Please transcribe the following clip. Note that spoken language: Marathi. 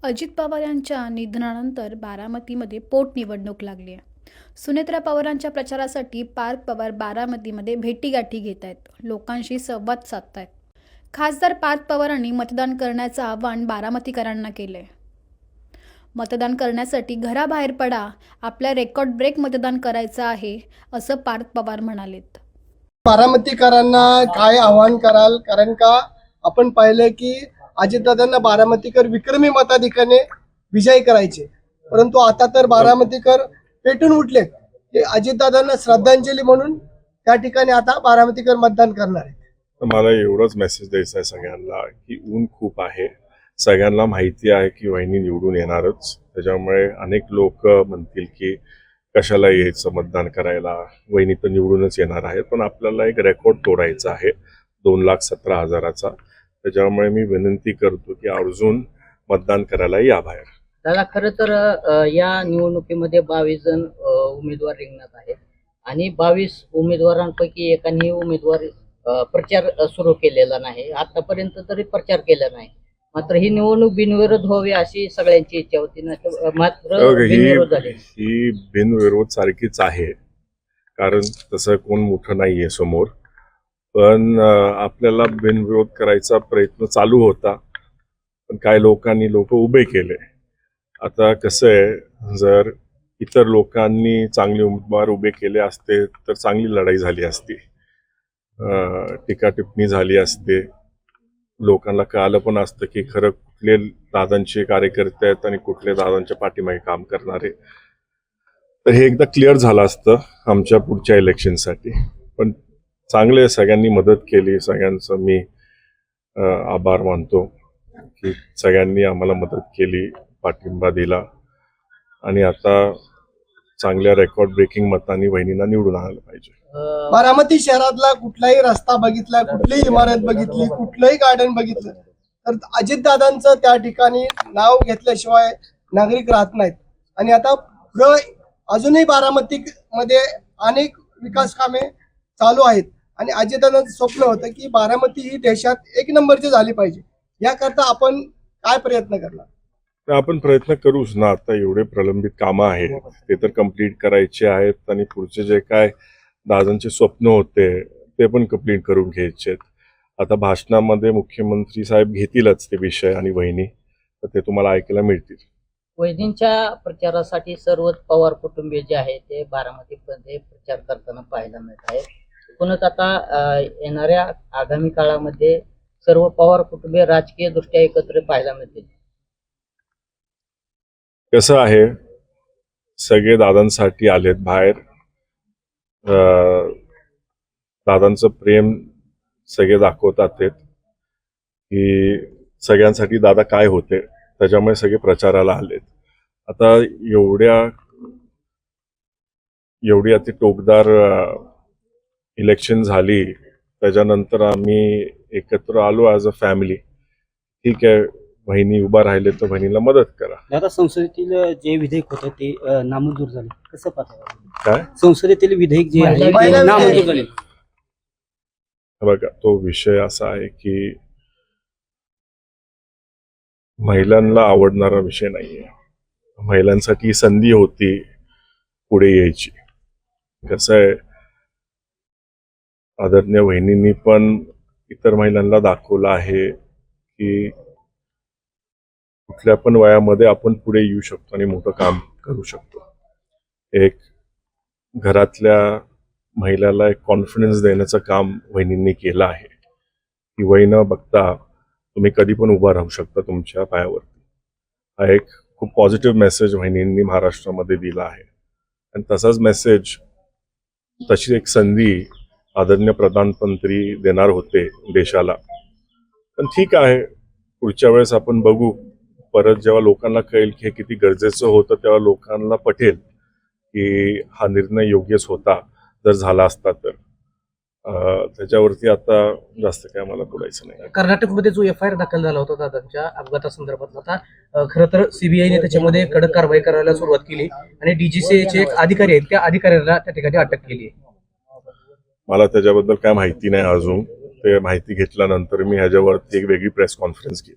अजित पवार यांच्या निधनानंतर बारामतीमध्ये पोटनिवडणूक लागली आहे. सुनेत्रा पवारांच्या प्रचारासाठी पार्थ पवार बारामतीमध्ये भेटीगाठी घेत आहेत, लोकांशी संवाद साधत आहेत. खासदार पार्थ पवारांनी मतदान करण्याचं आवाहन बारामतीकरांना केलं आहे. मतदान करण्यासाठी घराबाहेर पडा, आपल्या रेकॉर्ड ब्रेक मतदान करायचं आहे, असं पार्थ पवार म्हणालेत. बारामतीकरांना काय आवाहन कराल? कारण का आपण पाहिलं की अजितदादांना बारामतीकर विक्रमी मताधिक्याने विजयी करायचे, परंतु आता तर बारामतीकर पेटून उठलेत. हे अजितदादांना श्रद्धांजली म्हणून त्या ठिकाणी आता बारामतीकर मतदान करणार आहेत. मला एवढंच मेसेज द्यायचा आहे सगळ्यांना की ऊन खूप आहे. सगळ्यांना माहिती आहे की वहिनी निवडून येणारच. त्याच्यामुळे अनेक लोक म्हणतील की कशाला यायचं मतदान करायला, वहिनी तर निवडूनच येणार आहे. पण आपल्याला एक रेकॉर्ड तोडायचा आहे 2,17,000चा. त्याच्यामुळे मी विनंती करतो की आवर्जून मतदान करायला या बाहेर. दादा, खरं तर या निवडणुकीमध्ये 22 जण उमेदवार रिंगणात आहेत आणि 22 उमेदवारांपैकी एकाही उमेदवार प्रचार सुरू केलेला नाही. आतापर्यंत तरी प्रचार केला नाही. मात्र ही निवडणूक बिनविरोध व्हावी अशी सगळ्यांची इच्छा होती, मात्र बिनविरोध झाली. ही बिनविरोध सारखीच आहे, कारण तसं कोण मोठं नाहीये समोर. पण आपल्याला बिनविरोध करायचा प्रयत्न चालू होता, पण काय लोक उभे केले. आता कसं आहे, जर इतर लोकांनी चांगले उमेदवार उभे केले असते तर चांगली लढाई झाली असती, टीका टिप्पणी झाली असते, लोकांना कळालं पण असतं की खरं कुठले दादांचे कार्यकर्ते आहेत आणि कुठले दादांच्या पाठीमागे काम करणारे. तर हे एकदा क्लिअर झालं असतं आमच्या पुढच्या इलेक्शनसाठी. पण चांगले सगळ्यांनी मदत केली, सगळ्यांचं मी आभार मानतो की सगळ्यांनी आम्हाला मदत केली, पाठिंबा दिला आणि आता चांगल्या रेकॉर्ड ब्रेकिंग मतांनी वहिनींना निवडून आणायला पाहिजे. बारामती शहरातला कुठलाही रस्ता बघितला, कुठलीही इमारत बघितली, कुठलंही गार्डन बघितलं तर अजितदादांचं त्या ठिकाणी नाव घेतल्याशिवाय नागरिक राहत नाहीत. आणि आता पुढं अजूनही बारामतीमध्ये अनेक विकास कामे चालू आहेत आणि अजितदादांचं स्वप्न होतं की बारामती ही देशात एक नंबरची झाली पाहिजे. याकरता आपण काय प्रयत्न करणार? आपण प्रयत्न करूच ना. आता एवढे प्रलंबित कामं आहेत ते तर कम्प्लीट करायचे आहेत आणि पुढचे जे काय दादांचे स्वप्न होते ते पण कम्प्लीट करून घ्यायचे आहेत. आता भाषणामध्ये मुख्यमंत्री साहेब घेतीलच ते विषय आणि वहिनी, तर ते तुम्हाला ऐकायला मिळतील. वहिनींच्या प्रचारासाठी सर्व पवार कुटुंबीय जे आहे ते बारामतीमध्ये प्रचार करताना पाहायला मिळत आहे. एकूणच आता येणाऱ्या आगामी काळामध्ये सर्व पवार कुटुंबीय राजकीय दृष्ट्या एकत्र पाहायला मिळतील. कसं आहे, सगळे दादांसाठी आलेत बाहेर. दादांचं प्रेम सगळे दाखवतात की सगळ्यांसाठी दादा काय होते, त्याच्यामुळे सगळे प्रचाराला आलेत. आता एवढी अति टोकदार इलेक्शन झाली, त्याच्यानंतर आम्ही एकत्र आलो ॲज अ फॅमिली. ठीक आहे, बहिणी उभा राहिले तर बहिणीला मदत करा. दादा, संसदेतील जे विधेयक होतं ते नामंजूर झाले, कसं पाहता? काय संसदेतील विधेयक जे आहे ते नामंजूर झाले. बघा, तो विषय असा आहे की महिलांना आवडणारा विषय नाहीये. महिलांसाठी संधी होती पुढे यायची. कसं आहे, आदरणीय वहिनींनी पण इतर महिलांना दाखवलं आहे की कुठल्या पण वयामध्ये आपण पुढे येऊ शकतो आणि मोठं काम करू शकतो. एक घरातल्या महिलाला एक कॉन्फिडन्स देण्याचं काम वहिनींनी केलं आहे की वय न बघता तुम्ही कधी पण उभा राहू शकता तुमच्या पायावरती. हा एक खूप पॉझिटिव्ह मेसेज वहिनींनी महाराष्ट्रामध्ये दिला आहे. आणि तसाच मेसेज, तशी एक संधी आदरणीय प्रधानमंत्री देणार होते देशाला. पण ठीक आहे, पुढच्या वेळेस आपण बघू. परत जेव्हा लोकांना कळेल की हे किती गरजेचं होतं, तेव्हा लोकांना पटेल की हा निर्णय योग्यच होता जर झाला असता तर. त्याच्यावरती आता जास्त काय मला बोलायचं नाही. कर्नाटकमध्ये जो FIR दाखल झाला होता दादांच्या अपघातासंदर्भात, आता खरं तर CBIने त्याच्यामध्ये कडक कारवाई करायला सुरुवात केली आणि DGCAचे एक अधिकारी आहेत, त्या अधिकाऱ्याला त्या ठिकाणी अटक केली आहे. मला त्याच्याबद्दल काय माहिती नाही अजून. ते माहिती घेतल्यानंतर मी ह्याच्यावरती एक वेगळी प्रेस कॉन्फरन्स घेईन.